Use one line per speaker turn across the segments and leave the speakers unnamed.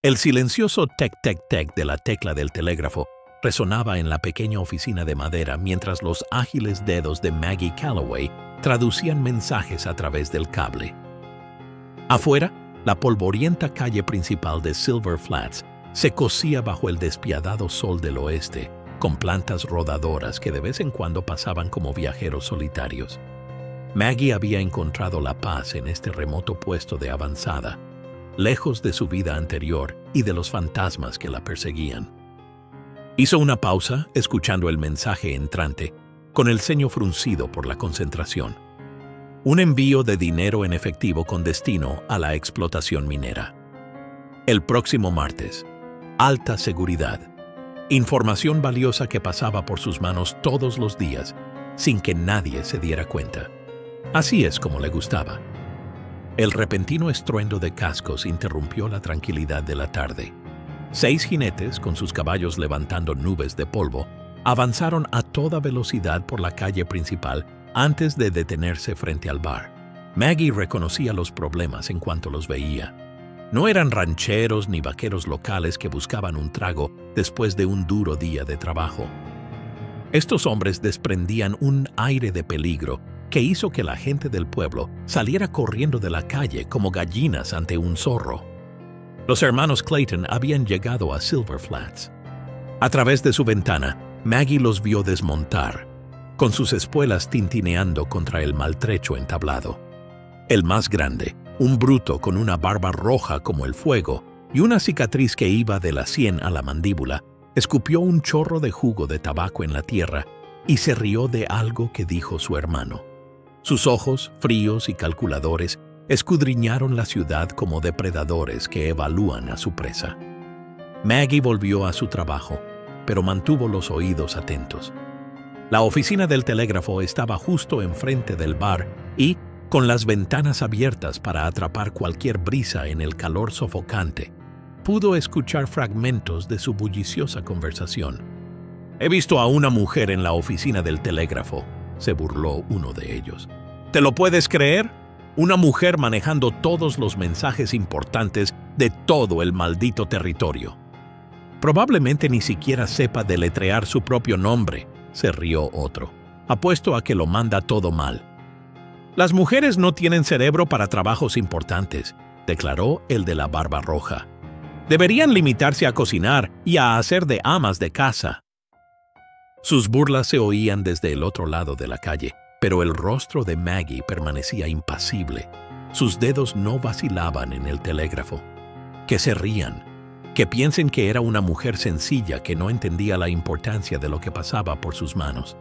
El silencioso tec-tec-tec de la tecla del telégrafo resonaba en la pequeña oficina de madera mientras los ágiles dedos de Maggie Calloway traducían mensajes a través del cable. Afuera, la polvorienta calle principal de Silver Flats se cosía bajo el despiadado sol del oeste, con plantas rodadoras que de vez en cuando pasaban como viajeros solitarios. Maggie había encontrado la paz en este remoto puesto de avanzada, lejos de su vida anterior y de los fantasmas que la perseguían. Hizo una pausa, escuchando el mensaje entrante, con el ceño fruncido por la concentración. Un envío de dinero en efectivo con destino a la explotación minera. El próximo martes. Alta seguridad. Información valiosa que pasaba por sus manos todos los días, sin que nadie se diera cuenta. Así es como le gustaba. El repentino estruendo de cascos interrumpió la tranquilidad de la tarde. 6 jinetes, con sus caballos levantando nubes de polvo, avanzaron a toda velocidad por la calle principal antes de detenerse frente al bar. Maggie reconocía los problemas en cuanto los veía. No eran rancheros ni vaqueros locales que buscaban un trago después de un duro día de trabajo. Estos hombres desprendían un aire de peligro que hizo que la gente del pueblo saliera corriendo de la calle como gallinas ante un zorro. Los hermanos Clayton habían llegado a Silver Flats. A través de su ventana, Maggie los vio desmontar, con sus espuelas tintineando contra el maltrecho entablado. El más grande, un bruto con una barba roja como el fuego y una cicatriz que iba de la sien a la mandíbula, escupió un chorro de jugo de tabaco en la tierra y se rió de algo que dijo su hermano. Sus ojos, fríos y calculadores, escudriñaron la ciudad como depredadores que evalúan a su presa. Maggie volvió a su trabajo, pero mantuvo los oídos atentos. La oficina del telégrafo estaba justo enfrente del bar y, con las ventanas abiertas para atrapar cualquier brisa en el calor sofocante, pudo escuchar fragmentos de su bulliciosa conversación. «He visto a una mujer en la oficina del telégrafo», se burló uno de ellos. «¿Te lo puedes creer? Una mujer manejando todos los mensajes importantes de todo el maldito territorio». «Probablemente ni siquiera sepa deletrear su propio nombre», se rió otro. «Apuesto a que lo manda todo mal». «Las mujeres no tienen cerebro para trabajos importantes», declaró el de la barba roja. «Deberían limitarse a cocinar y a hacer de amas de casa». Sus burlas se oían desde el otro lado de la calle, pero el rostro de Maggie permanecía impasible. Sus dedos no vacilaban en el telégrafo. Que se rían, que piensen que era una mujer sencilla que no entendía la importancia de lo que pasaba por sus manos.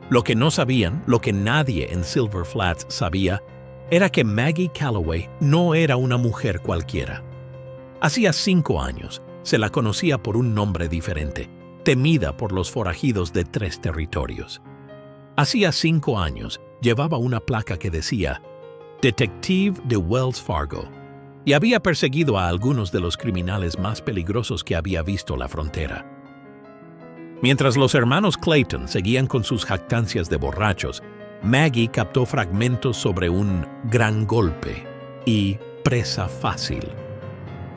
Lo que no sabían, lo que nadie en Silver Flats sabía, era que Maggie Calloway no era una mujer cualquiera. Hacía 5 años se la conocía por un nombre diferente, temida por los forajidos de 3 territorios. Hacía 5 años llevaba una placa que decía «Detective de Wells Fargo» y había perseguido a algunos de los criminales más peligrosos que había visto la frontera. Mientras los hermanos Clayton seguían con sus jactancias de borrachos, Maggie captó fragmentos sobre un gran golpe y presa fácil.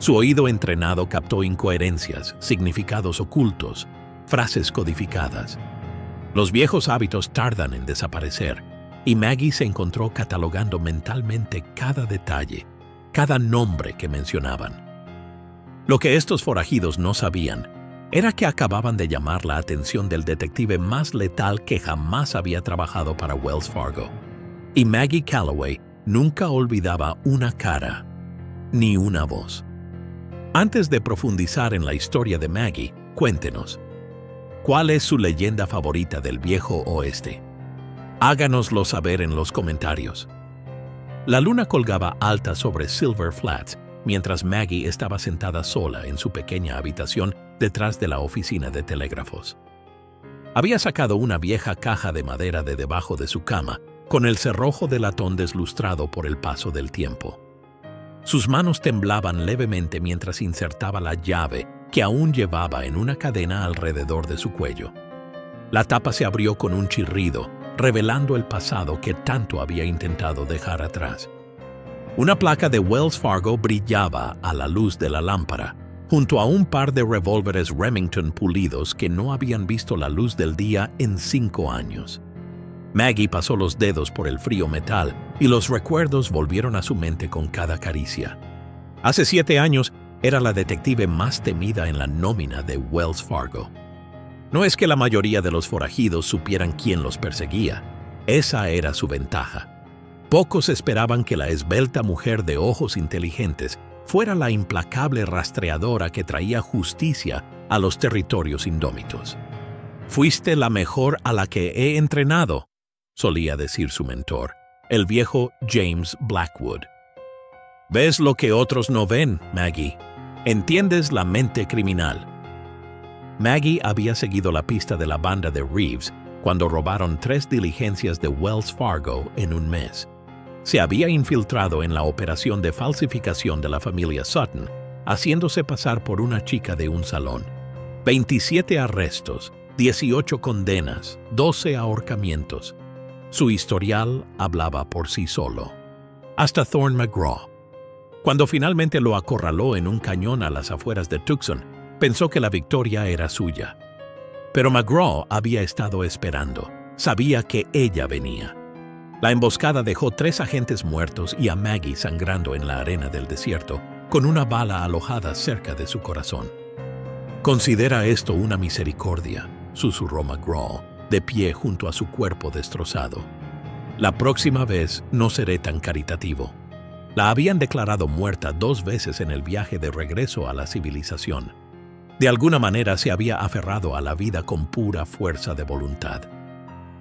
Su oído entrenado captó incoherencias, significados ocultos, frases codificadas. Los viejos hábitos tardan en desaparecer, y Maggie se encontró catalogando mentalmente cada detalle, cada nombre que mencionaban. Lo que estos forajidos no sabían era que acababan de llamar la atención del detective más letal que jamás había trabajado para Wells Fargo. Y Maggie Calloway nunca olvidaba una cara, ni una voz. Antes de profundizar en la historia de Maggie, cuéntenos, ¿cuál es su leyenda favorita del viejo oeste? Háganoslo saber en los comentarios. La luna colgaba alta sobre Silver Flats mientras Maggie estaba sentada sola en su pequeña habitación detrás de la oficina de telégrafos. Había sacado una vieja caja de madera de debajo de su cama, con el cerrojo de latón deslustrado por el paso del tiempo. Sus manos temblaban levemente mientras insertaba la llave que aún llevaba en una cadena alrededor de su cuello. La tapa se abrió con un chirrido, revelando el pasado que tanto había intentado dejar atrás. Una placa de Wells Fargo brillaba a la luz de la lámpara, junto a un par de revólveres Remington pulidos que no habían visto la luz del día en 5 años. Maggie pasó los dedos por el frío metal y los recuerdos volvieron a su mente con cada caricia. Hace 7 años era la detective más temida en la nómina de Wells Fargo. No es que la mayoría de los forajidos supieran quién los perseguía. Esa era su ventaja. Pocos esperaban que la esbelta mujer de ojos inteligentes fuera la implacable rastreadora que traía justicia a los territorios indómitos. «Fuiste la mejor a la que he entrenado», solía decir su mentor, el viejo James Blackwood. «Ves lo que otros no ven, Maggie. Entiendes la mente criminal». Maggie había seguido la pista de la banda de Reeves cuando robaron 3 diligencias de Wells Fargo en un mes. Se había infiltrado en la operación de falsificación de la familia Sutton, haciéndose pasar por una chica de un salón. 27 arrestos, 18 condenas, 12 ahorcamientos. Su historial hablaba por sí solo. Hasta Thorne McGraw. Cuando finalmente lo acorraló en un cañón a las afueras de Tucson, pensó que la victoria era suya. Pero McGraw había estado esperando. Sabía que ella venía. La emboscada dejó 3 agentes muertos y a Maggie sangrando en la arena del desierto, con una bala alojada cerca de su corazón. «Considera esto una misericordia», susurró McGraw, de pie junto a su cuerpo destrozado. «La próxima vez no seré tan caritativo». La habían declarado muerta 2 veces en el viaje de regreso a la civilización. De alguna manera se había aferrado a la vida con pura fuerza de voluntad.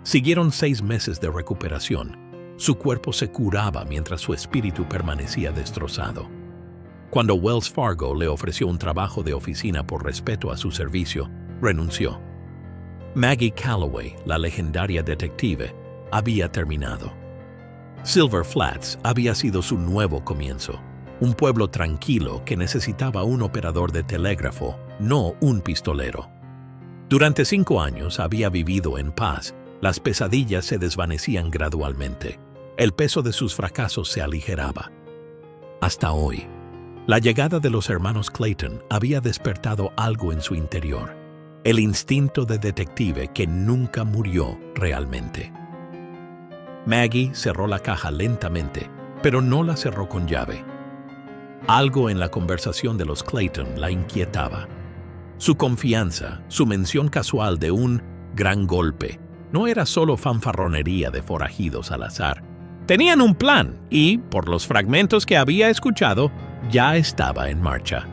Siguieron 6 meses de recuperación. Su cuerpo se curaba mientras su espíritu permanecía destrozado. Cuando Wells Fargo le ofreció un trabajo de oficina por respeto a su servicio, renunció. Maggie Calloway, la legendaria detective, había terminado. Silver Flats había sido su nuevo comienzo, un pueblo tranquilo que necesitaba un operador de telégrafo, no un pistolero. Durante 5 años había vivido en paz. Las pesadillas se desvanecían gradualmente. El peso de sus fracasos se aligeraba. Hasta hoy, la llegada de los hermanos Clayton había despertado algo en su interior, el instinto de detective que nunca murió realmente. Maggie cerró la caja lentamente, pero no la cerró con llave. Algo en la conversación de los Clayton la inquietaba. Su confianza, su mención casual de un gran golpe, no era solo fanfarronería de forajidos al azar. Tenían un plan y, por los fragmentos que había escuchado, ya estaba en marcha.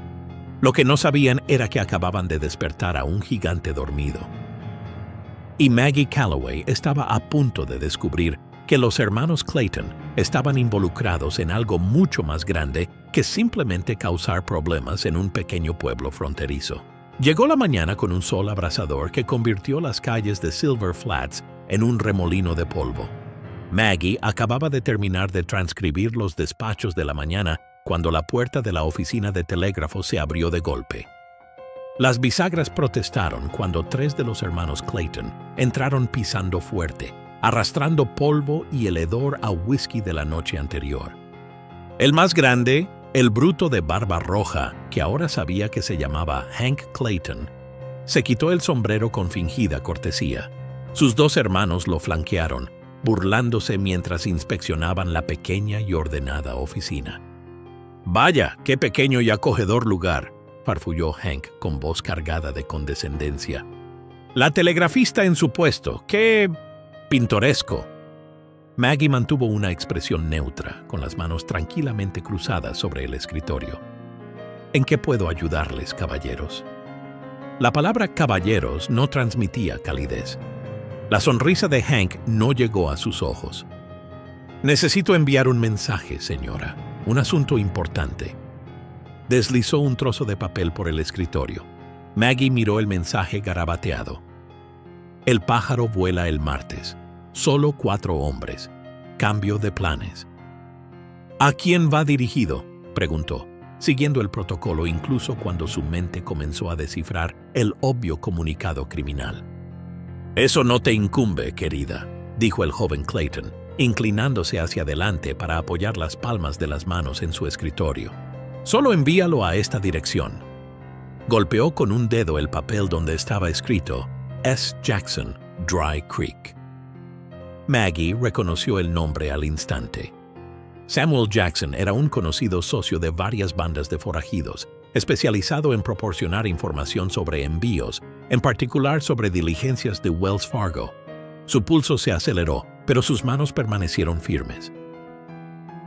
Lo que no sabían era que acababan de despertar a un gigante dormido. Y Maggie Calloway estaba a punto de descubrir que los hermanos Clayton estaban involucrados en algo mucho más grande que simplemente causar problemas en un pequeño pueblo fronterizo. Llegó la mañana con un sol abrasador que convirtió las calles de Silver Flats en un remolino de polvo. Maggie acababa de terminar de transcribir los despachos de la mañana cuando la puerta de la oficina de telégrafo se abrió de golpe. Las bisagras protestaron cuando 3 de los hermanos Clayton entraron pisando fuerte, arrastrando polvo y el hedor a whisky de la noche anterior. El más grande, el bruto de barba roja, que ahora sabía que se llamaba Hank Clayton, se quitó el sombrero con fingida cortesía. Sus 2 hermanos lo flanquearon, burlándose mientras inspeccionaban la pequeña y ordenada oficina. «Vaya, qué pequeño y acogedor lugar», farfulló Hank con voz cargada de condescendencia. «La telegrafista en su puesto, qué pintoresco». Maggie mantuvo una expresión neutra, con las manos tranquilamente cruzadas sobre el escritorio. «¿En qué puedo ayudarles, caballeros?». La palabra caballeros no transmitía calidez. La sonrisa de Hank no llegó a sus ojos. «Necesito enviar un mensaje, señora. Un asunto importante». Deslizó un trozo de papel por el escritorio. Maggie miró el mensaje garabateado. «El pájaro vuela el martes. Solo 4 hombres. Cambio de planes». «¿A quién va dirigido?», preguntó, siguiendo el protocolo incluso cuando su mente comenzó a descifrar el obvio comunicado criminal. «Eso no te incumbe, querida», dijo el joven Clayton, inclinándose hacia adelante para apoyar las palmas de las manos en su escritorio. «Solo envíalo a esta dirección». Golpeó con un dedo el papel donde estaba escrito S. Jackson, Dry Creek. Maggie reconoció el nombre al instante. Samuel Jackson era un conocido socio de varias bandas de forajidos, especializado en proporcionar información sobre envíos, en particular sobre diligencias de Wells Fargo. Su pulso se aceleró, pero sus manos permanecieron firmes.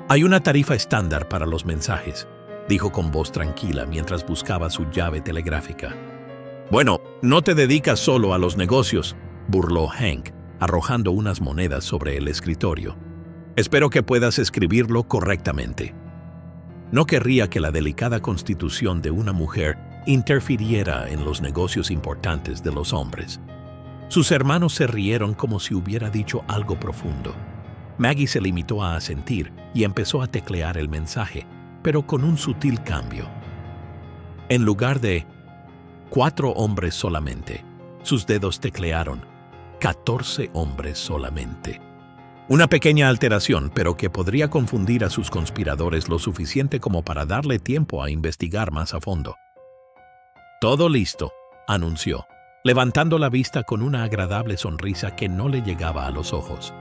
«Hay una tarifa estándar para los mensajes», dijo con voz tranquila mientras buscaba su llave telegráfica. «Bueno, no te dedicas solo a los negocios», burló Hank, arrojando unas monedas sobre el escritorio. «Espero que puedas escribirlo correctamente». No querría que la delicada constitución de una mujer interfiriera en los negocios importantes de los hombres. Sus hermanos se rieron como si hubiera dicho algo profundo. Maggie se limitó a asentir y empezó a teclear el mensaje, pero con un sutil cambio. En lugar de 4 hombres solamente, sus dedos teclearon 14 hombres solamente. Una pequeña alteración, pero que podría confundir a sus conspiradores lo suficiente como para darle tiempo a investigar más a fondo. «Todo listo», anunció, levantando la vista con una agradable sonrisa que no le llegaba a los ojos.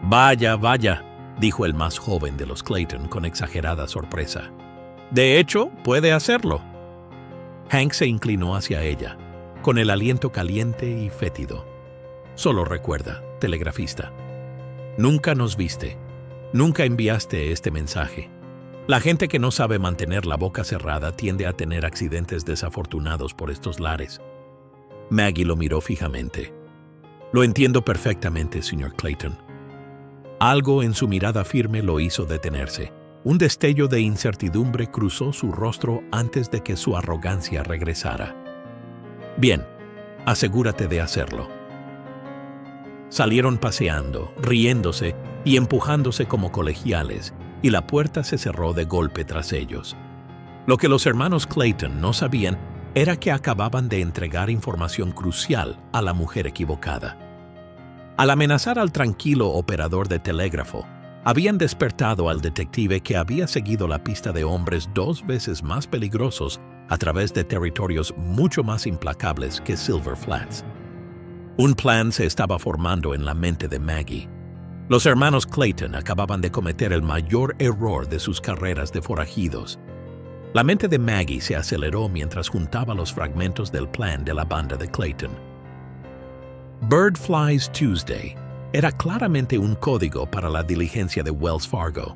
«Vaya, vaya», dijo el más joven de los Clayton con exagerada sorpresa. «De hecho, puede hacerlo». Hank se inclinó hacia ella, con el aliento caliente y fétido. «Solo recuerda, telegrafista, nunca nos viste, nunca enviaste este mensaje. La gente que no sabe mantener la boca cerrada tiende a tener accidentes desafortunados por estos lares». Maggie lo miró fijamente. «Lo entiendo perfectamente, señor Clayton». Algo en su mirada firme lo hizo detenerse. Un destello de incertidumbre cruzó su rostro antes de que su arrogancia regresara. «Bien, asegúrate de hacerlo». Salieron paseando, riéndose y empujándose como colegiales, y la puerta se cerró de golpe tras ellos. Lo que los hermanos Clayton no sabían era que acababan de entregar información crucial a la mujer equivocada. Al amenazar al tranquilo operador de telégrafo, habían despertado al detective que había seguido la pista de hombres 2 veces más peligrosos a través de territorios mucho más implacables que Silver Flats. Un plan se estaba formando en la mente de Maggie. Los hermanos Clayton acababan de cometer el mayor error de sus carreras de forajidos. La mente de Maggie se aceleró mientras juntaba los fragmentos del plan de la banda de Clayton. Bird Flies Tuesday era claramente un código para la diligencia de Wells Fargo,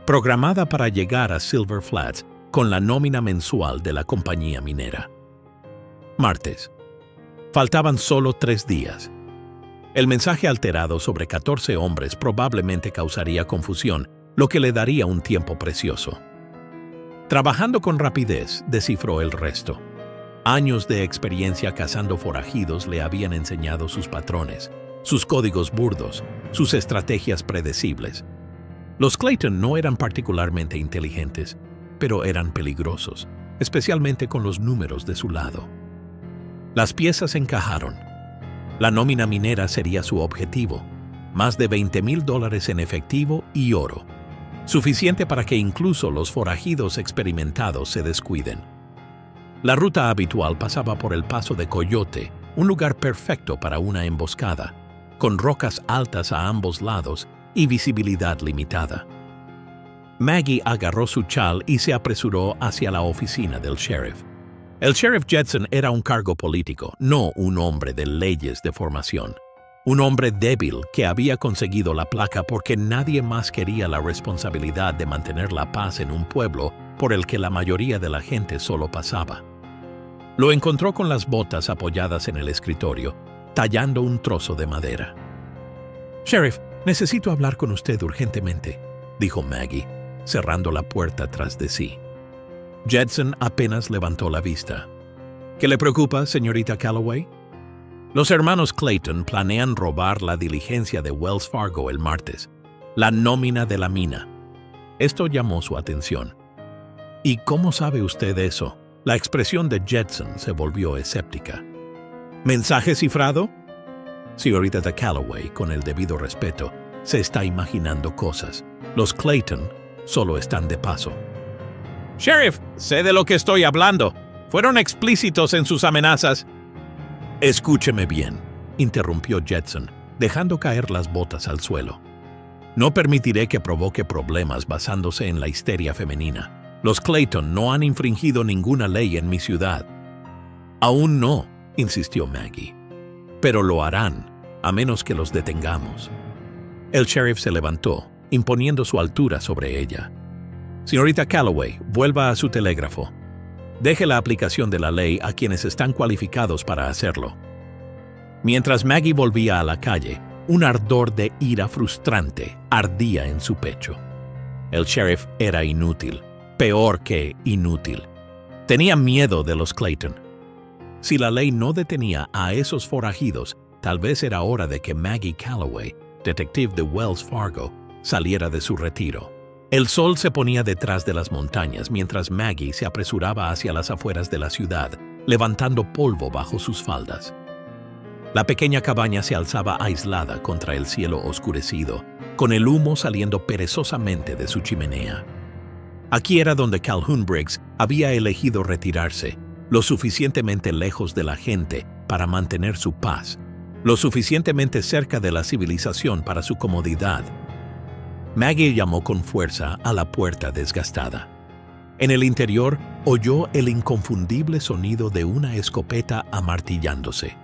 programada para llegar a Silver Flats con la nómina mensual de la compañía minera. Martes. Faltaban solo 3 días. El mensaje alterado sobre 14 hombres probablemente causaría confusión, lo que le daría un tiempo precioso. Trabajando con rapidez, descifró el resto. Años de experiencia cazando forajidos le habían enseñado sus patrones, sus códigos burdos, sus estrategias predecibles. Los Clayton no eran particularmente inteligentes, pero eran peligrosos, especialmente con los números de su lado. Las piezas encajaron. La nómina minera sería su objetivo, más de $20,000 en efectivo y oro, suficiente para que incluso los forajidos experimentados se descuiden. La ruta habitual pasaba por el Paso de Coyote, un lugar perfecto para una emboscada, con rocas altas a ambos lados y visibilidad limitada. Maggie agarró su chal y se apresuró hacia la oficina del sheriff. El sheriff Jetson era un cargo político, no un hombre de leyes de formación. Un hombre débil que había conseguido la placa porque nadie más quería la responsabilidad de mantener la paz en un pueblo por el que la mayoría de la gente solo pasaba. Lo encontró con las botas apoyadas en el escritorio, tallando un trozo de madera. «Sheriff, necesito hablar con usted urgentemente», dijo Maggie, cerrando la puerta tras de sí. Jetson apenas levantó la vista. ¿Qué le preocupa, señorita Calloway? Los hermanos Clayton planean robar la diligencia de Wells Fargo el martes, la nómina de la mina. Esto llamó su atención. ¿Y cómo sabe usted eso? La expresión de Jetson se volvió escéptica. ¿Mensaje cifrado? Señorita Calloway, con el debido respeto, se está imaginando cosas. Los Clayton solo están de paso. «Sheriff, sé de lo que estoy hablando», Fueron explícitos en sus amenazas. Escúcheme bien, interrumpió Jetson, dejando caer las botas al suelo. No permitiré que provoque problemas basándose en la histeria femenina. Los Clayton no han infringido ninguna ley en mi ciudad. Aún no, insistió Maggie. Pero lo harán, a menos que los detengamos. El sheriff se levantó, imponiendo su altura sobre ella. Señorita Calloway, vuelva a su telégrafo. Deje la aplicación de la ley a quienes están cualificados para hacerlo. Mientras Maggie volvía a la calle, un ardor de ira frustrante ardía en su pecho. El sheriff era inútil, peor que inútil. Tenía miedo de los Clayton. Si la ley no detenía a esos forajidos, tal vez era hora de que Maggie Calloway, detective de Wells Fargo, saliera de su retiro. El sol se ponía detrás de las montañas mientras Maggie se apresuraba hacia las afueras de la ciudad, levantando polvo bajo sus faldas. La pequeña cabaña se alzaba aislada contra el cielo oscurecido, con el humo saliendo perezosamente de su chimenea. Aquí era donde Calhoun Briggs había elegido retirarse, lo suficientemente lejos de la gente para mantener su paz, lo suficientemente cerca de la civilización para su comodidad. Maggie llamó con fuerza a la puerta desgastada. En el interior oyó el inconfundible sonido de una escopeta amartillándose.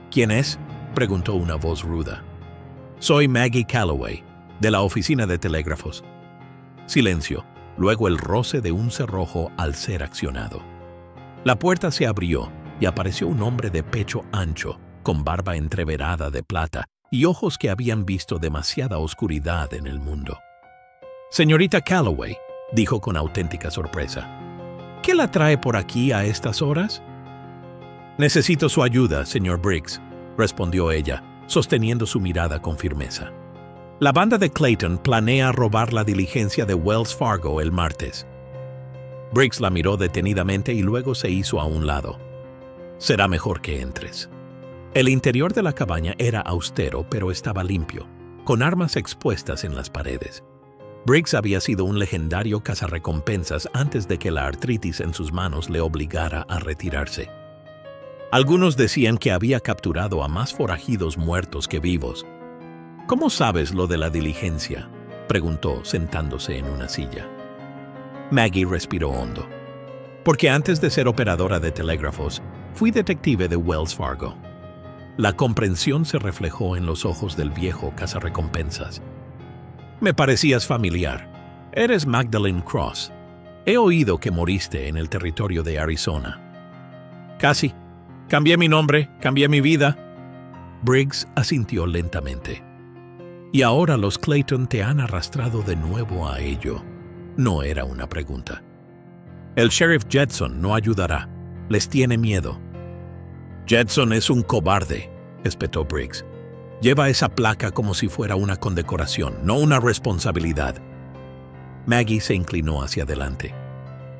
¿Quién es?, preguntó una voz ruda. Soy Maggie Calloway, de la oficina de telégrafos. Silencio, luego el roce de un cerrojo al ser accionado. La puerta se abrió y apareció un hombre de pecho ancho, con barba entreverada de plata y ojos que habían visto demasiada oscuridad en el mundo. Señorita Calloway, dijo con auténtica sorpresa, ¿qué la trae por aquí a estas horas? Necesito su ayuda, señor Briggs, respondió ella, sosteniendo su mirada con firmeza. La banda de Clayton planea robar la diligencia de Wells Fargo el martes. Briggs la miró detenidamente y luego se hizo a un lado. Será mejor que entres. El interior de la cabaña era austero, pero estaba limpio, con armas expuestas en las paredes. Briggs había sido un legendario cazarrecompensas antes de que la artritis en sus manos le obligara a retirarse. Algunos decían que había capturado a más forajidos muertos que vivos. ¿Cómo sabes lo de la diligencia?, preguntó, sentándose en una silla. Maggie respiró hondo. Porque antes de ser operadora de telégrafos, fui detective de Wells Fargo. La comprensión se reflejó en los ojos del viejo cazarrecompensas. Me parecías familiar. Eres Magdalene Cross. He oído que moriste en el territorio de Arizona. Casi. Cambié mi nombre, cambié mi vida. Briggs asintió lentamente. Y ahora los Clayton te han arrastrado de nuevo a ello. No era una pregunta. El sheriff Jetson no ayudará. Les tiene miedo. Jetson es un cobarde, espetó Briggs. Lleva esa placa como si fuera una condecoración, no una responsabilidad. Maggie se inclinó hacia adelante.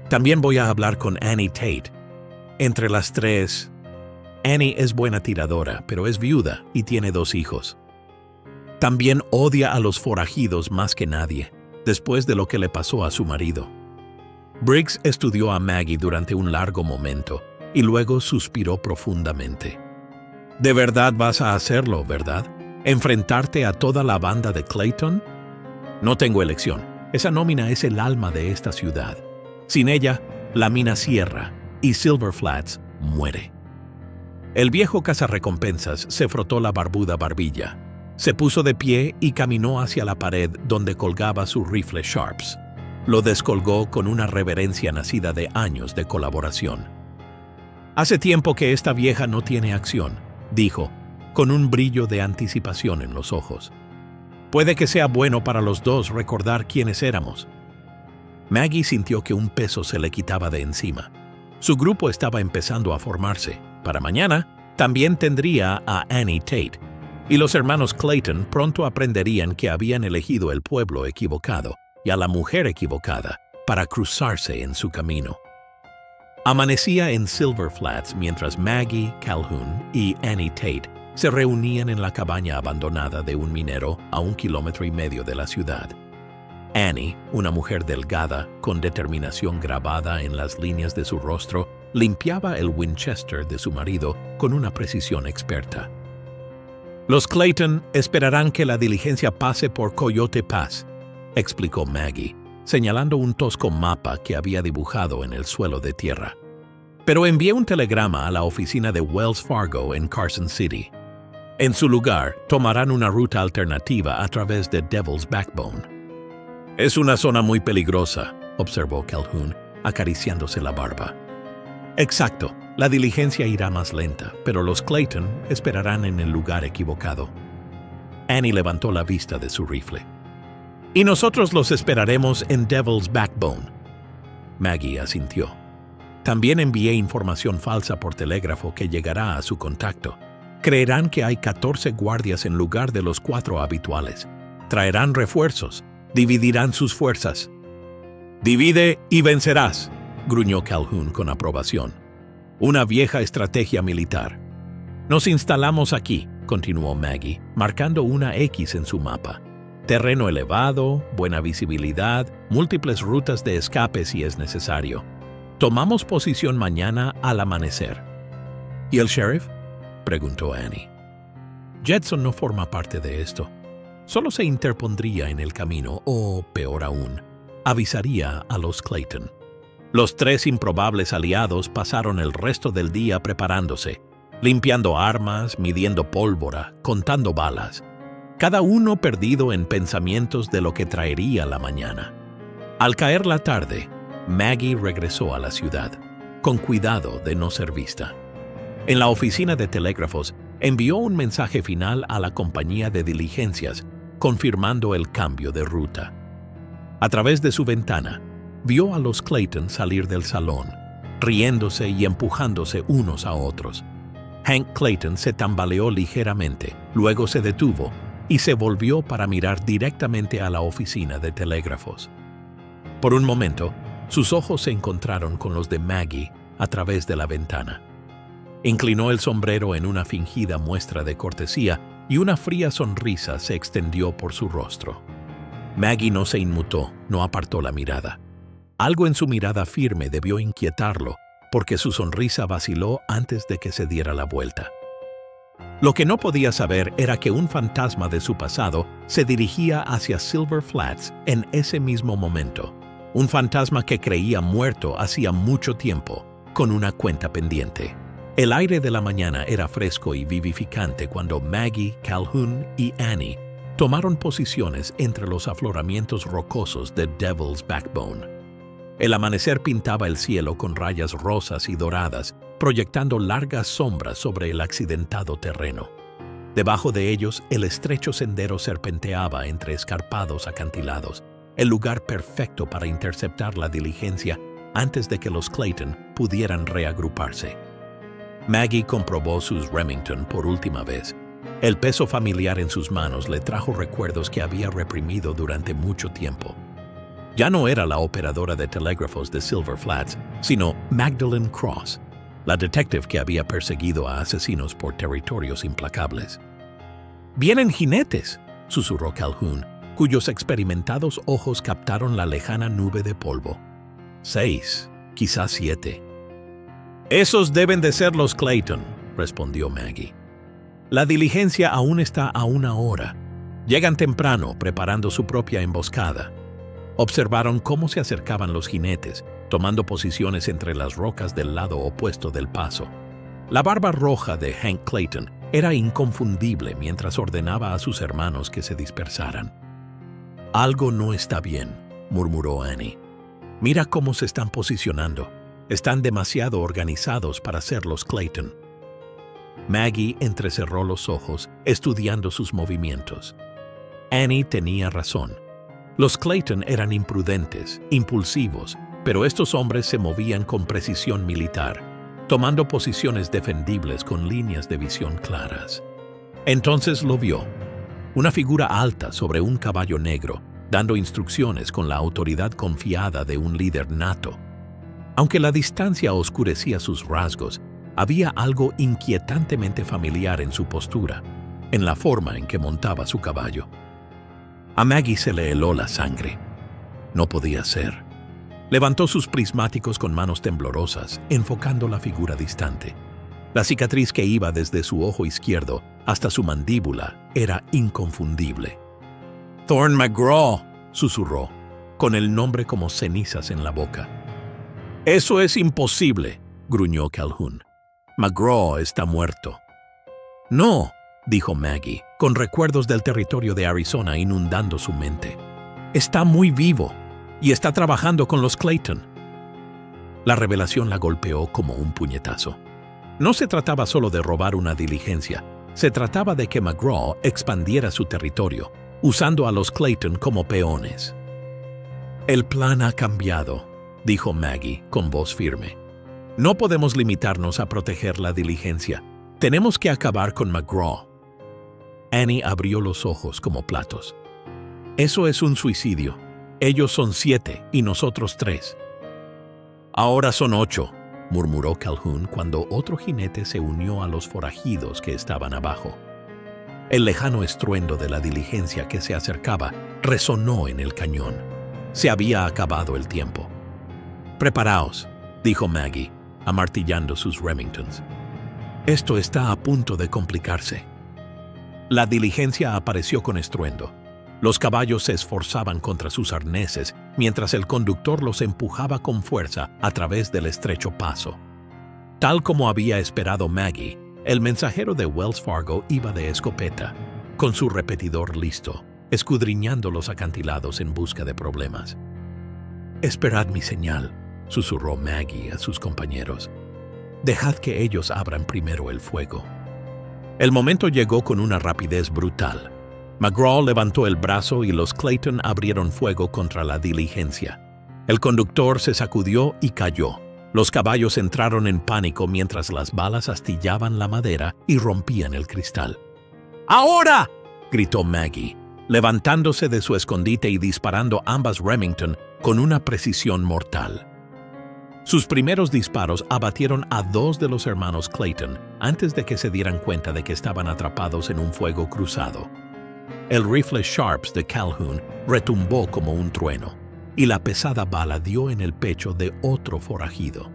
También voy a hablar con Annie Tate. Entre las tres, Annie es buena tiradora, pero es viuda y tiene 2 hijos. También odia a los forajidos más que nadie, después de lo que le pasó a su marido. Briggs estudió a Maggie durante un largo momento y luego suspiró profundamente. ¿De verdad vas a hacerlo, verdad? ¿Enfrentarte a toda la banda de Clayton? No tengo elección. Esa nómina es el alma de esta ciudad. Sin ella, la mina cierra y Silver Flats muere. El viejo cazarrecompensas se frotó la barbuda barbilla, se puso de pie y caminó hacia la pared donde colgaba su rifle Sharps. Lo descolgó con una reverencia nacida de años de colaboración. Hace tiempo que esta vieja no tiene acción, dijo, con un brillo de anticipación en los ojos. Puede que sea bueno para los dos recordar quiénes éramos. Maggie sintió que un peso se le quitaba de encima. Su grupo estaba empezando a formarse. Para mañana, también tendría a Annie Tate, y los hermanos Clayton pronto aprenderían que habían elegido el pueblo equivocado y a la mujer equivocada para cruzarse en su camino. Amanecía en Silver Flats mientras Maggie, Calhoun y Annie Tate se reunían en la cabaña abandonada de un minero a 1,5 kilómetros de la ciudad. Annie, una mujer delgada, con determinación grabada en las líneas de su rostro, limpiaba el Winchester de su marido con una precisión experta. «Los Clayton esperarán que la diligencia pase por Coyote Pass», explicó Maggie, señalando un tosco mapa que había dibujado en el suelo de tierra. «Pero envié un telegrama a la oficina de Wells Fargo en Carson City. En su lugar, tomarán una ruta alternativa a través de Devil's Backbone». «Es una zona muy peligrosa», observó Calhoun, acariciándose la barba. «Exacto. La diligencia irá más lenta, pero los Clayton esperarán en el lugar equivocado». Annie levantó la vista de su rifle. «Y nosotros los esperaremos en Devil's Backbone». Maggie asintió. «También envié información falsa por telégrafo que llegará a su contacto. Creerán que hay 14 guardias en lugar de los 4 habituales. Traerán refuerzos. Dividirán sus fuerzas». «Divide y vencerás», gruñó Calhoun con aprobación. «Una vieja estrategia militar». «Nos instalamos aquí», continuó Maggie, marcando una X en su mapa. «Terreno elevado, buena visibilidad, múltiples rutas de escape si es necesario. Tomamos posición mañana al amanecer». «¿Y el sheriff?», preguntó Annie. «Jetson no forma parte de esto. Solo se interpondría en el camino o, peor aún, avisaría a los Clayton». Los 3 improbables aliados pasaron el resto del día preparándose, limpiando armas, midiendo pólvora, contando balas, cada uno perdido en pensamientos de lo que traería la mañana. Al caer la tarde, Maggie regresó a la ciudad, con cuidado de no ser vista. En la oficina de telégrafos, envió un mensaje final a la compañía de diligencias, confirmando el cambio de ruta. A través de su ventana, vio a los Clayton salir del salón, riéndose y empujándose unos a otros. Hank Clayton se tambaleó ligeramente, luego se detuvo y se volvió para mirar directamente a la oficina de telégrafos. Por un momento, sus ojos se encontraron con los de Maggie a través de la ventana. Inclinó el sombrero en una fingida muestra de cortesía y una fría sonrisa se extendió por su rostro. Maggie no se inmutó, no apartó la mirada. Algo en su mirada firme debió inquietarlo, porque su sonrisa vaciló antes de que se diera la vuelta. Lo que no podía saber era que un fantasma de su pasado se dirigía hacia Silver Flats en ese mismo momento. Un fantasma que creía muerto hacía mucho tiempo, con una cuenta pendiente. El aire de la mañana era fresco y vivificante cuando Maggie, Calhoun y Annie tomaron posiciones entre los afloramientos rocosos de Devil's Backbone. El amanecer pintaba el cielo con rayas rosas y doradas, proyectando largas sombras sobre el accidentado terreno. Debajo de ellos, el estrecho sendero serpenteaba entre escarpados acantilados, el lugar perfecto para interceptar la diligencia antes de que los Clayton pudieran reagruparse. Maggie comprobó sus Remington por última vez. El peso familiar en sus manos le trajo recuerdos que había reprimido durante mucho tiempo. Ya no era la operadora de telégrafos de Silver Flats, sino Magdalene Cross, la detective que había perseguido a asesinos por territorios implacables. «¡Vienen jinetes!», susurró Calhoun, cuyos experimentados ojos captaron la lejana nube de polvo. 6, quizás 7. «Esos deben de ser los Clayton», respondió Maggie. «La diligencia aún está a 1 hora. Llegan temprano, preparando su propia emboscada». Observaron cómo se acercaban los jinetes, tomando posiciones entre las rocas del lado opuesto del paso. La barba roja de Hank Clayton era inconfundible mientras ordenaba a sus hermanos que se dispersaran. «Algo no está bien», murmuró Annie. «Mira cómo se están posicionando. Están demasiado organizados para ser los Clayton». Maggie entrecerró los ojos, estudiando sus movimientos. Annie tenía razón. Los Clayton eran imprudentes, impulsivos, pero estos hombres se movían con precisión militar, tomando posiciones defendibles con líneas de visión claras. Entonces lo vio, una figura alta sobre un caballo negro, dando instrucciones con la autoridad confiada de un líder nato. Aunque la distancia oscurecía sus rasgos, había algo inquietantemente familiar en su postura, en la forma en que montaba su caballo. A Maggie se le heló la sangre. No podía ser. Levantó sus prismáticos con manos temblorosas, enfocando la figura distante. La cicatriz que iba desde su ojo izquierdo hasta su mandíbula era inconfundible. «Thorne McGraw», susurró, con el nombre como cenizas en la boca. «Eso es imposible», gruñó Calhoun. «McGraw está muerto». «No», dijo Maggie, con recuerdos del territorio de Arizona inundando su mente. «Está muy vivo y está trabajando con los Clayton». La revelación la golpeó como un puñetazo. No se trataba solo de robar una diligencia, se trataba de que McGraw expandiera su territorio, usando a los Clayton como peones. «El plan ha cambiado», dijo Maggie con voz firme. «No podemos limitarnos a proteger la diligencia. Tenemos que acabar con McGraw». Annie abrió los ojos como platos. «Eso es un suicidio. Ellos son 7 y nosotros 3. «Ahora son 8», murmuró Calhoun cuando otro jinete se unió a los forajidos que estaban abajo. El lejano estruendo de la diligencia que se acercaba resonó en el cañón. Se había acabado el tiempo. «Preparaos», dijo Maggie, amartillando sus Remingtons. «Esto está a punto de complicarse». La diligencia apareció con estruendo. Los caballos se esforzaban contra sus arneses, mientras el conductor los empujaba con fuerza a través del estrecho paso. Tal como había esperado Maggie, el mensajero de Wells Fargo iba de escopeta, con su repetidor listo, escudriñando los acantilados en busca de problemas. «Esperad mi señal», susurró Maggie a sus compañeros. «Dejad que ellos abran primero el fuego». El momento llegó con una rapidez brutal. McGraw levantó el brazo y los Clayton abrieron fuego contra la diligencia. El conductor se sacudió y cayó. Los caballos entraron en pánico mientras las balas astillaban la madera y rompían el cristal. «¡Ahora!», gritó Maggie, levantándose de su escondite y disparando ambas Remington con una precisión mortal. Sus primeros disparos abatieron a 2 de los hermanos Clayton antes de que se dieran cuenta de que estaban atrapados en un fuego cruzado. El rifle Sharps de Calhoun retumbó como un trueno, y la pesada bala dio en el pecho de otro forajido.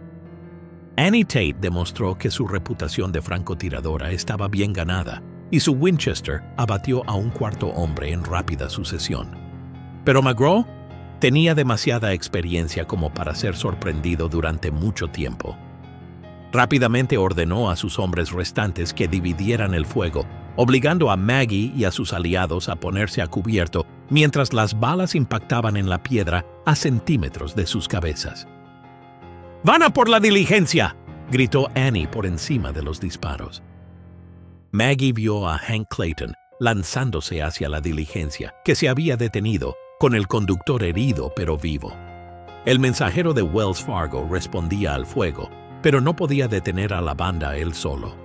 Annie Tate demostró que su reputación de francotiradora estaba bien ganada, y su Winchester abatió a un cuarto hombre en rápida sucesión. Pero McGraw tenía demasiada experiencia como para ser sorprendido durante mucho tiempo. Rápidamente ordenó a sus hombres restantes que dividieran el fuego, obligando a Maggie y a sus aliados a ponerse a cubierto mientras las balas impactaban en la piedra a centímetros de sus cabezas. «¡Van a por la diligencia!», gritó Annie por encima de los disparos. Maggie vio a Hank Clayton lanzándose hacia la diligencia, que se había detenido, con el conductor herido pero vivo. El mensajero de Wells Fargo respondía al fuego, pero no podía detener a la banda él solo.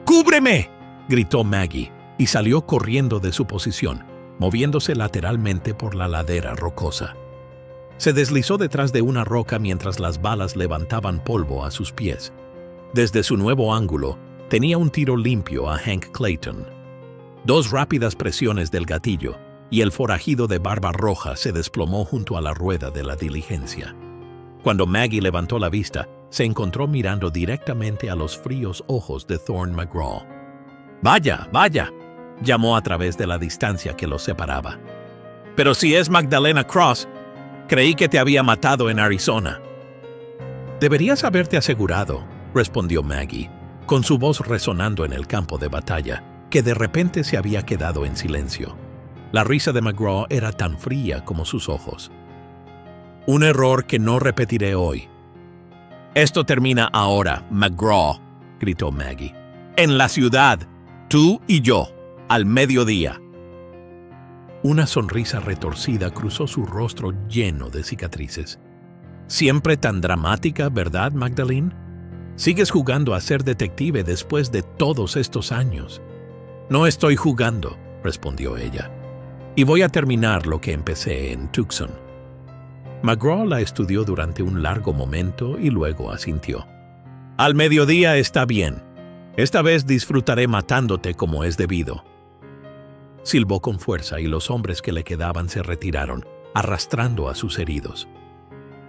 «¡Cúbreme!», gritó Maggie, y salió corriendo de su posición, moviéndose lateralmente por la ladera rocosa. Se deslizó detrás de una roca mientras las balas levantaban polvo a sus pies. Desde su nuevo ángulo, tenía un tiro limpio a Hank Clayton. 2 rápidas presiones del gatillo, y el forajido de barba roja se desplomó junto a la rueda de la diligencia. Cuando Maggie levantó la vista, se encontró mirando directamente a los fríos ojos de Thorne McGraw. «¡Vaya, vaya!», llamó a través de la distancia que los separaba. «Pero si es Magdalena Cross, creí que te había matado en Arizona». «Deberías haberte asegurado», respondió Maggie, con su voz resonando en el campo de batalla, que de repente se había quedado en silencio. La risa de McGraw era tan fría como sus ojos. «Un error que no repetiré hoy». «Esto termina ahora, McGraw», gritó Maggie. «En la ciudad, tú y yo, al mediodía». Una sonrisa retorcida cruzó su rostro lleno de cicatrices. «Siempre tan dramática, ¿verdad, Magdalene? Sigues jugando a ser detective después de todos estos años». «No estoy jugando», respondió ella. «Y voy a terminar lo que empecé en Tucson». McGraw la estudió durante un largo momento y luego asintió. «Al mediodía está bien. Esta vez disfrutaré matándote como es debido». Silbó con fuerza y los hombres que le quedaban se retiraron, arrastrando a sus heridos.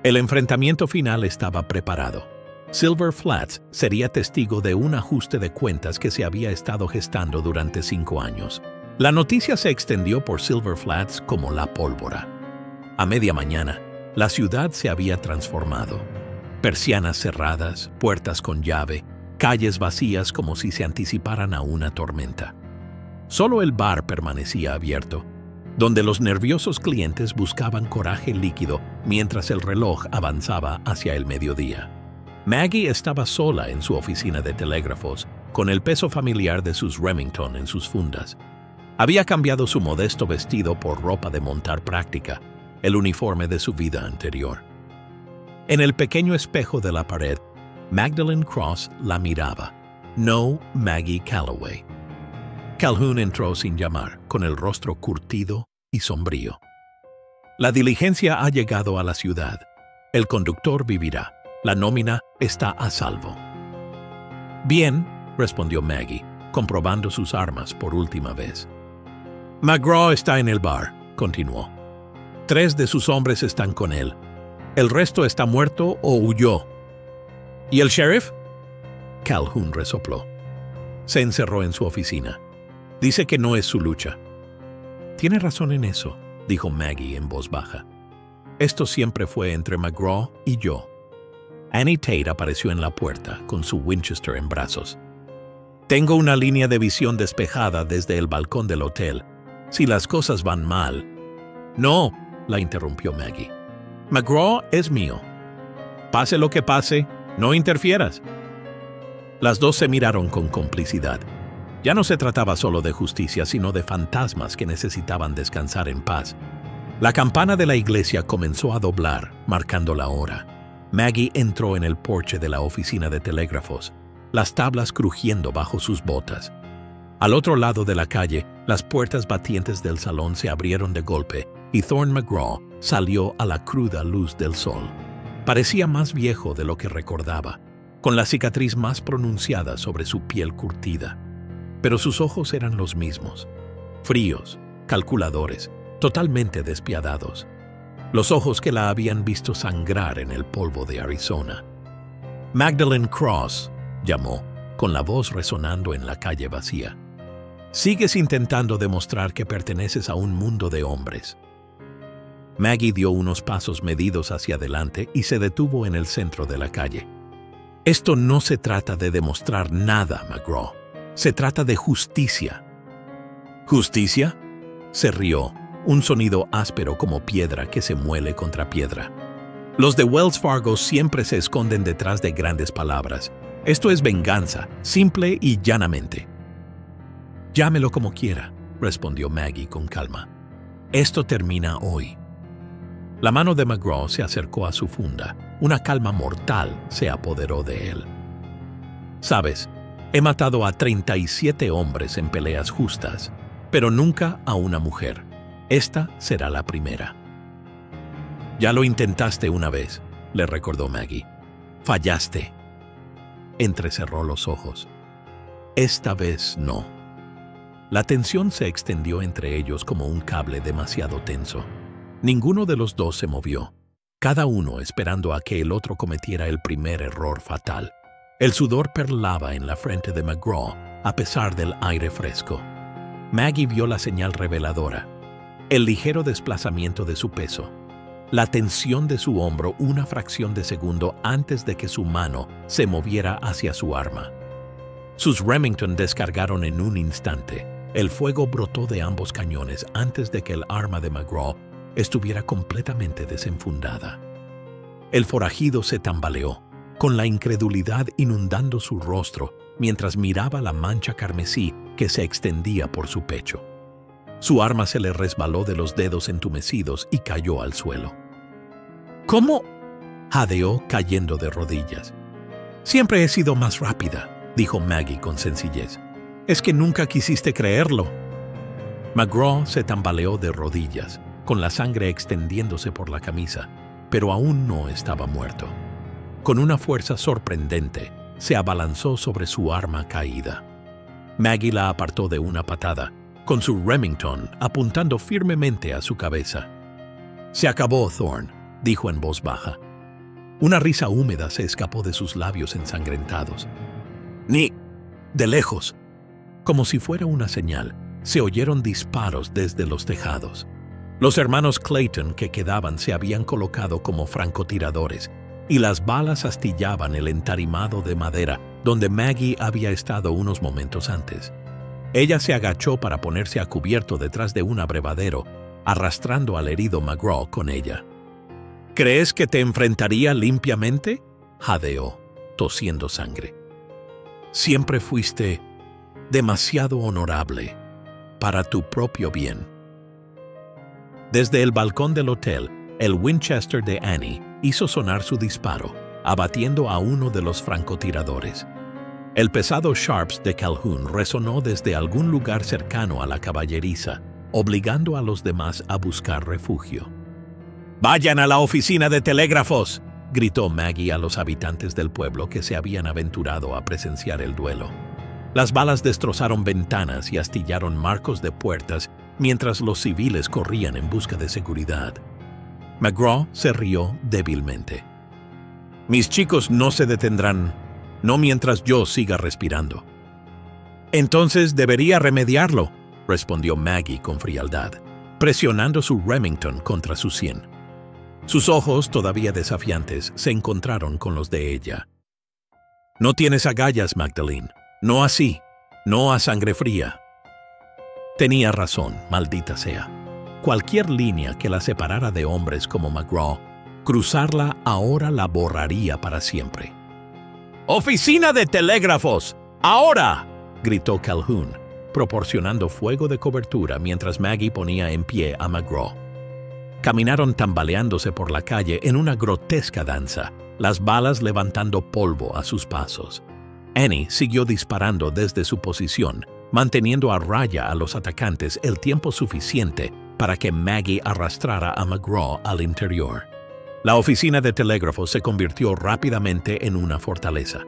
El enfrentamiento final estaba preparado. Silver Flats sería testigo de un ajuste de cuentas que se había estado gestando durante 5 años. La noticia se extendió por Silver Flats como la pólvora. A media mañana, la ciudad se había transformado. Persianas cerradas, puertas con llave, calles vacías como si se anticiparan a una tormenta. Solo el bar permanecía abierto, donde los nerviosos clientes buscaban coraje líquido mientras el reloj avanzaba hacia el mediodía. Maggie estaba sola en su oficina de telégrafos, con el peso familiar de sus Remington en sus fundas. Había cambiado su modesto vestido por ropa de montar práctica, el uniforme de su vida anterior. En el pequeño espejo de la pared, Magdalene Cross la miraba, no Maggie Calloway. Calhoun entró sin llamar, con el rostro curtido y sombrío. La diligencia ha llegado a la ciudad. El conductor vivirá. La nómina está a salvo. Bien, respondió Maggie, comprobando sus armas por última vez. McGraw está en el bar, continuó. 3 de sus hombres están con él. El resto está muerto o huyó. ¿Y el sheriff? Calhoun resopló. Se encerró en su oficina. Dice que no es su lucha. Tiene razón en eso, dijo Maggie en voz baja. Esto siempre fue entre McGraw y yo. Annie Tate apareció en la puerta con su Winchester en brazos. Tengo una línea de visión despejada desde el balcón del hotel. Si las cosas van mal... No, la interrumpió Maggie. McGraw es mío. Pase lo que pase, no interfieras. Las dos se miraron con complicidad. Ya no se trataba solo de justicia, sino de fantasmas que necesitaban descansar en paz. La campana de la iglesia comenzó a doblar, marcando la hora. Maggie entró en el porche de la oficina de telégrafos, las tablas crujiendo bajo sus botas. Al otro lado de la calle, las puertas batientes del salón se abrieron de golpe y Thorne McGraw salió a la cruda luz del sol. Parecía más viejo de lo que recordaba, con la cicatriz más pronunciada sobre su piel curtida. Pero sus ojos eran los mismos, fríos, calculadores, totalmente despiadados. Los ojos que la habían visto sangrar en el polvo de Arizona. Magdalene Cross, llamó, con la voz resonando en la calle vacía. Sigues intentando demostrar que perteneces a un mundo de hombres. Maggie dio unos pasos medidos hacia adelante y se detuvo en el centro de la calle. Esto no se trata de demostrar nada, McGraw. Se trata de justicia. ¿Justicia? Se rió, un sonido áspero como piedra que se muele contra piedra. Los de Wells Fargo siempre se esconden detrás de grandes palabras. Esto es venganza, simple y llanamente. Llámelo como quiera, respondió Maggie con calma. Esto termina hoy. La mano de McGraw se acercó a su funda. Una calma mortal se apoderó de él. Sabes, he matado a 37 hombres en peleas justas, pero nunca a una mujer. Esta será la primera. Ya lo intentaste una vez, le recordó Maggie. Fallaste. Entrecerró los ojos. Esta vez no. La tensión se extendió entre ellos como un cable demasiado tenso. Ninguno de los dos se movió, cada uno esperando a que el otro cometiera el primer error fatal. El sudor perlaba en la frente de McGraw, a pesar del aire fresco. Maggie vio la señal reveladora, el ligero desplazamiento de su peso, la tensión de su hombro una fracción de segundo antes de que su mano se moviera hacia su arma. Sus Remington descargaron en un instante. El fuego brotó de ambos cañones antes de que el arma de McGraw estuviera completamente desenfundada. El forajido se tambaleó, con la incredulidad inundando su rostro mientras miraba la mancha carmesí que se extendía por su pecho. Su arma se le resbaló de los dedos entumecidos y cayó al suelo. ¿Cómo? Jadeó cayendo de rodillas. Siempre he sido más rápida, dijo Maggie con sencillez. Es que nunca quisiste creerlo. McGraw se tambaleó de rodillas, con la sangre extendiéndose por la camisa, pero aún no estaba muerto. Con una fuerza sorprendente, se abalanzó sobre su arma caída. Maggie la apartó de una patada, con su Remington apuntando firmemente a su cabeza. Se acabó, Thorne, dijo en voz baja. Una risa húmeda se escapó de sus labios ensangrentados. Ni de lejos. Como si fuera una señal, se oyeron disparos desde los tejados. Los hermanos Clayton que quedaban se habían colocado como francotiradores, y las balas astillaban el entarimado de madera donde Maggie había estado unos momentos antes. Ella se agachó para ponerse a cubierto detrás de un abrevadero, arrastrando al herido McGraw con ella. ¿Crees que te enfrentaría limpiamente?, jadeó, tosiendo sangre. Siempre fuiste demasiado honorable para tu propio bien. Desde el balcón del hotel, el Winchester de Annie hizo sonar su disparo, abatiendo a uno de los francotiradores. El pesado Sharps de Calhoun resonó desde algún lugar cercano a la caballeriza, obligando a los demás a buscar refugio. «¡Vayan a la oficina de telégrafos!», gritó Maggie a los habitantes del pueblo que se habían aventurado a presenciar el duelo. Las balas destrozaron ventanas y astillaron marcos de puertas mientras los civiles corrían en busca de seguridad. McGraw se rió débilmente. «Mis chicos no se detendrán, no mientras yo siga respirando». «Entonces debería remediarlo», respondió Maggie con frialdad, presionando su Remington contra su sien. Sus ojos, todavía desafiantes, se encontraron con los de ella. «No tienes agallas, Magdalene. No así. No a sangre fría». Tenía razón, maldita sea. Cualquier línea que la separara de hombres como McGraw, cruzarla ahora la borraría para siempre. «¡Oficina de telégrafos! ¡Ahora!», gritó Calhoun, proporcionando fuego de cobertura mientras Maggie ponía en pie a McGraw. Caminaron tambaleándose por la calle en una grotesca danza, las balas levantando polvo a sus pasos. Annie siguió disparando desde su posición, manteniendo a raya a los atacantes el tiempo suficiente para que Maggie arrastrara a McGraw al interior. La oficina de telégrafos se convirtió rápidamente en una fortaleza.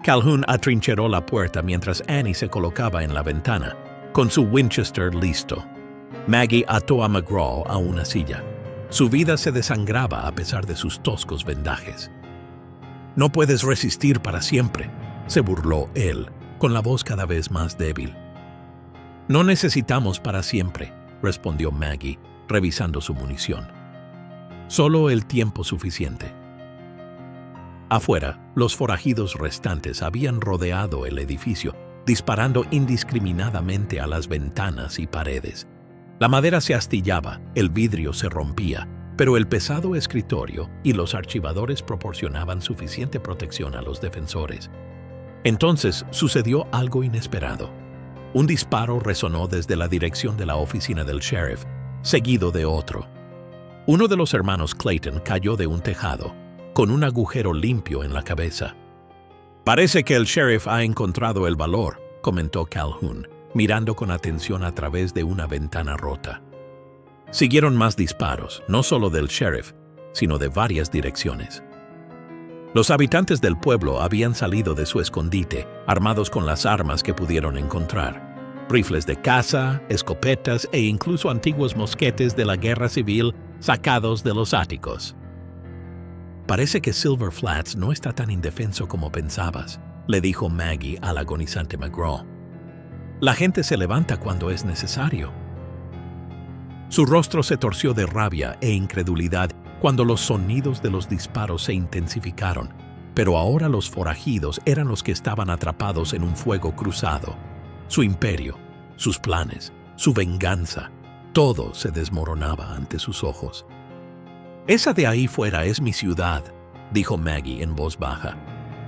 Calhoun atrincheró la puerta mientras Annie se colocaba en la ventana, con su Winchester listo. Maggie ató a McGraw a una silla. Su vida se desangraba a pesar de sus toscos vendajes. «No puedes resistir para siempre», se burló él, con la voz cada vez más débil. «No necesitamos para siempre», respondió Maggie, revisando su munición. «Solo el tiempo suficiente». Afuera, los forajidos restantes habían rodeado el edificio, disparando indiscriminadamente a las ventanas y paredes. La madera se astillaba, el vidrio se rompía, pero el pesado escritorio y los archivadores proporcionaban suficiente protección a los defensores. Entonces sucedió algo inesperado. Un disparo resonó desde la dirección de la oficina del sheriff, seguido de otro. Uno de los hermanos Clayton cayó de un tejado, con un agujero limpio en la cabeza. «Parece que el sheriff ha encontrado el valor», comentó Calhoun, mirando con atención a través de una ventana rota. Siguieron más disparos, no solo del sheriff, sino de varias direcciones. Los habitantes del pueblo habían salido de su escondite, armados con las armas que pudieron encontrar. Rifles de caza, escopetas e incluso antiguos mosquetes de la guerra civil sacados de los áticos. «Parece que Silver Flats no está tan indefenso como pensabas», le dijo Maggie al agonizante McGraw. «La gente se levanta cuando es necesario». Su rostro se torció de rabia e incredulidad cuando los sonidos de los disparos se intensificaron, pero ahora los forajidos eran los que estaban atrapados en un fuego cruzado. Su imperio, sus planes, su venganza, todo se desmoronaba ante sus ojos. «Esa de ahí fuera es mi ciudad», dijo Maggie en voz baja,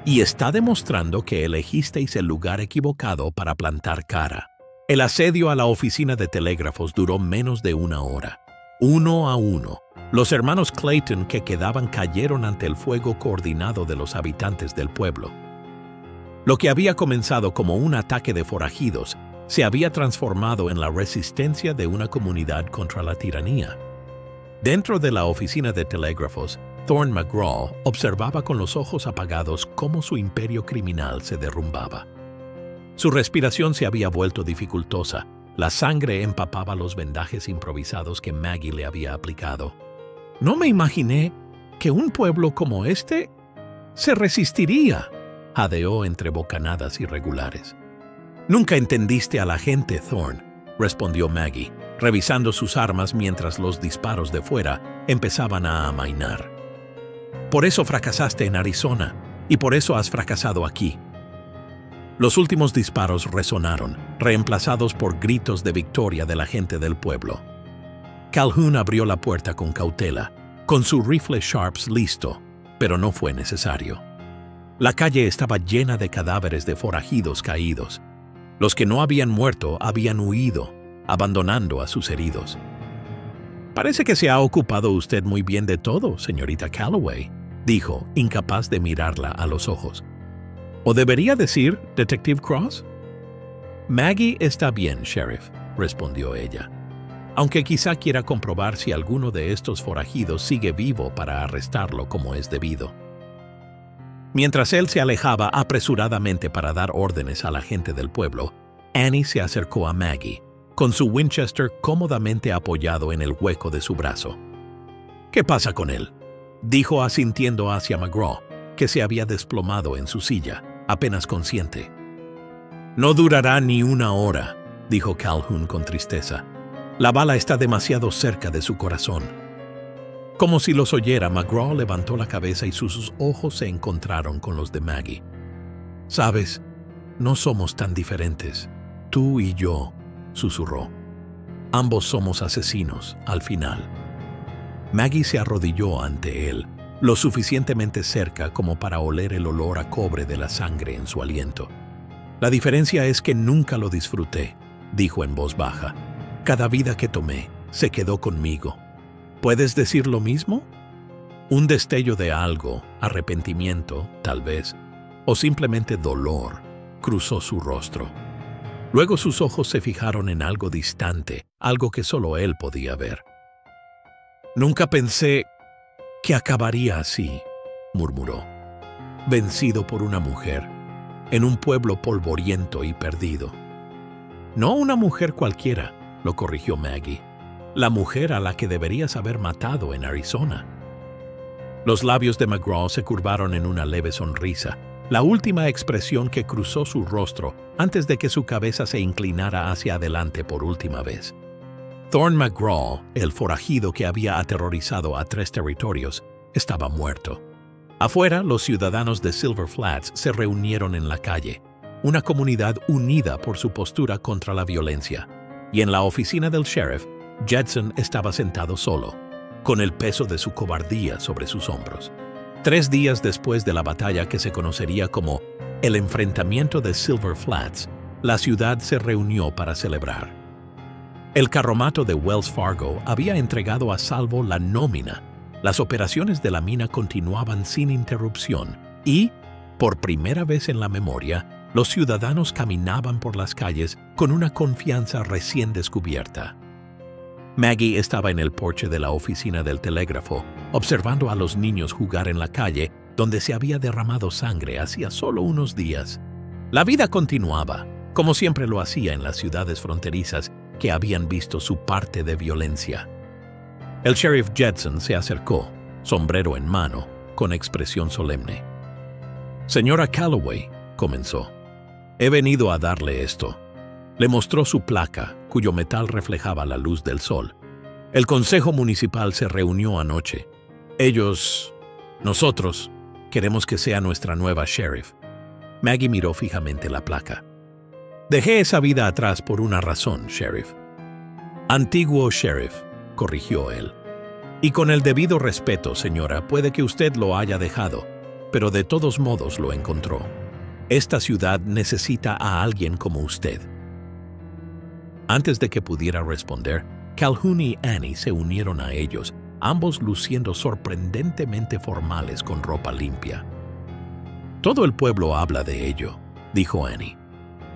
«y está demostrando que elegisteis el lugar equivocado para plantar cara». El asedio a la oficina de telégrafos duró menos de una hora. Uno a uno, los hermanos Clayton que quedaban cayeron ante el fuego coordinado de los habitantes del pueblo. Lo que había comenzado como un ataque de forajidos se había transformado en la resistencia de una comunidad contra la tiranía. Dentro de la oficina de telégrafos, Thorne McGraw observaba con los ojos apagados cómo su imperio criminal se derrumbaba. Su respiración se había vuelto dificultosa. La sangre empapaba los vendajes improvisados que Maggie le había aplicado. «No me imaginé», que un pueblo como este se resistiría, jadeó entre bocanadas irregulares. Nunca entendiste a la gente, Thorne, respondió Maggie, revisando sus armas mientras los disparos de fuera empezaban a amainar. Por eso fracasaste en Arizona, y por eso has fracasado aquí. Los últimos disparos resonaron, reemplazados por gritos de victoria de la gente del pueblo. Calhoun abrió la puerta con cautela, con su rifle Sharps listo, pero no fue necesario. La calle estaba llena de cadáveres de forajidos caídos. Los que no habían muerto habían huido, abandonando a sus heridos. «Parece que se ha ocupado usted muy bien de todo, señorita Calloway», dijo, incapaz de mirarla a los ojos. «¿O debería decir, Detective Cross?» «Maggie está bien, Sheriff», respondió ella, «aunque quizá quiera comprobar si alguno de estos forajidos sigue vivo para arrestarlo como es debido». Mientras él se alejaba apresuradamente para dar órdenes a la gente del pueblo, Annie se acercó a Maggie, con su Winchester cómodamente apoyado en el hueco de su brazo. «¿Qué pasa con él?», dijo asintiendo hacia McGraw, que se había desplomado en su silla, apenas consciente. «No durará ni una hora», dijo Calhoun con tristeza. «La bala está demasiado cerca de su corazón». Como si los oyera, McGraw levantó la cabeza y sus ojos se encontraron con los de Maggie. «Sabes, no somos tan diferentes, tú y yo», susurró. «Ambos somos asesinos, al final». Maggie se arrodilló ante él, lo suficientemente cerca como para oler el olor a cobre de la sangre en su aliento. «La diferencia es que nunca lo disfruté», dijo en voz baja. «Cada vida que tomé se quedó conmigo. ¿Puedes decir lo mismo?» Un destello de algo, arrepentimiento, tal vez, o simplemente dolor, cruzó su rostro. Luego sus ojos se fijaron en algo distante, algo que solo él podía ver. «Nunca pensé que acabaría así», murmuró. «Vencido por una mujer, en un pueblo polvoriento y perdido». «No una mujer cualquiera», lo corrigió Maggie. «La mujer a la que deberías haber matado en Arizona». Los labios de McGraw se curvaron en una leve sonrisa, la última expresión que cruzó su rostro antes de que su cabeza se inclinara hacia adelante por última vez. Thorne McGraw, el forajido que había aterrorizado a 3 territorios, estaba muerto. Afuera, los ciudadanos de Silver Flats se reunieron en la calle, una comunidad unida por su postura contra la violencia, y en la oficina del sheriff, Jetson estaba sentado solo, con el peso de su cobardía sobre sus hombros. 3 días después de la batalla que se conocería como el enfrentamiento de Silver Flats, la ciudad se reunió para celebrar. El carromato de Wells Fargo había entregado a salvo la nómina. Las operaciones de la mina continuaban sin interrupción y, por primera vez en la memoria, los ciudadanos caminaban por las calles con una confianza recién descubierta. Maggie estaba en el porche de la oficina del telégrafo, observando a los niños jugar en la calle donde se había derramado sangre hacía solo unos días. La vida continuaba, como siempre lo hacía en las ciudades fronterizas que habían visto su parte de violencia. El sheriff Jetson se acercó, sombrero en mano, con expresión solemne. «Señora Calloway», comenzó, «he venido a darle esto». Le mostró su placa, cuyo metal reflejaba la luz del sol. «El Consejo Municipal se reunió anoche. Nosotros, queremos que sea nuestra nueva sheriff». Maggie miró fijamente la placa. «Dejé esa vida atrás por una razón, sheriff». «Antiguo sheriff», corrigió él. «Y con el debido respeto, señora, puede que usted lo haya dejado, pero de todos modos lo encontró. Esta ciudad necesita a alguien como usted». Antes de que pudiera responder, Calhoun y Annie se unieron a ellos, ambos luciendo sorprendentemente formales con ropa limpia. «Todo el pueblo habla de ello», dijo Annie,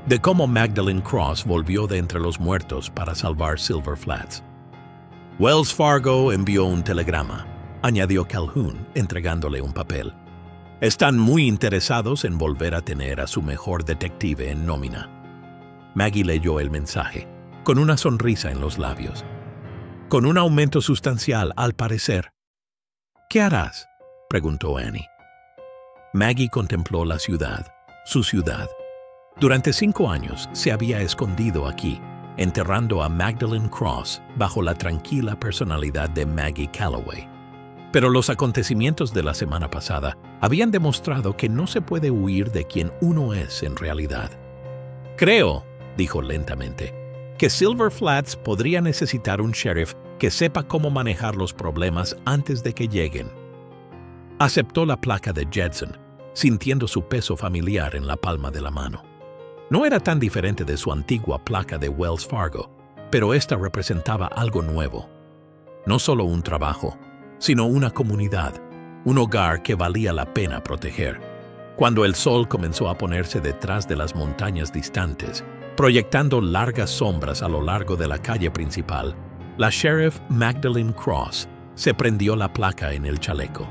«de cómo Magdalene Cross volvió de entre los muertos para salvar Silver Flats». «Wells Fargo envió un telegrama», añadió Calhoun, entregándole un papel. «Están muy interesados en volver a tener a su mejor detective en nómina». Maggie leyó el mensaje, con una sonrisa en los labios. «Con un aumento sustancial, al parecer». «¿Qué harás?», preguntó Annie. Maggie contempló la ciudad, su ciudad. Durante 5 años se había escondido aquí, enterrando a Magdalene Cross bajo la tranquila personalidad de Maggie Calloway. Pero los acontecimientos de la semana pasada habían demostrado que no se puede huir de quien uno es en realidad. Creo, dijo lentamente, que Silver Flats podría necesitar un sheriff que sepa cómo manejar los problemas antes de que lleguen. Aceptó la placa de Jedson, sintiendo su peso familiar en la palma de la mano. No era tan diferente de su antigua placa de Wells Fargo, pero esta representaba algo nuevo. No solo un trabajo, sino una comunidad, un hogar que valía la pena proteger. Cuando el sol comenzó a ponerse detrás de las montañas distantes, proyectando largas sombras a lo largo de la calle principal, la sheriff Magdalene Cross se prendió la placa en el chaleco.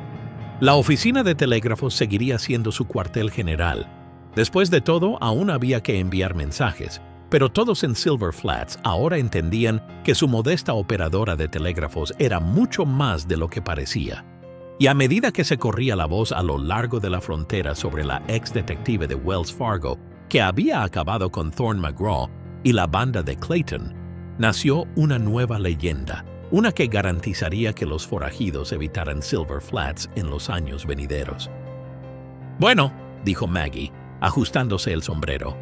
La oficina de telégrafos seguiría siendo su cuartel general. Después de todo, aún había que enviar mensajes, pero todos en Silver Flats ahora entendían que su modesta operadora de telégrafos era mucho más de lo que parecía. Y a medida que se corría la voz a lo largo de la frontera sobre la ex detective de Wells Fargo, que había acabado con Thorne McGraw y la banda de Clayton, nació una nueva leyenda, una que garantizaría que los forajidos evitaran Silver Flats en los años venideros. «Bueno», dijo Maggie, ajustándose el sombrero,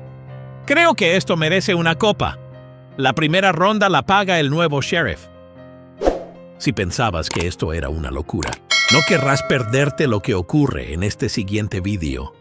«creo que esto merece una copa. La primera ronda la paga el nuevo sheriff». Si pensabas que esto era una locura, no querrás perderte lo que ocurre en este siguiente vídeo.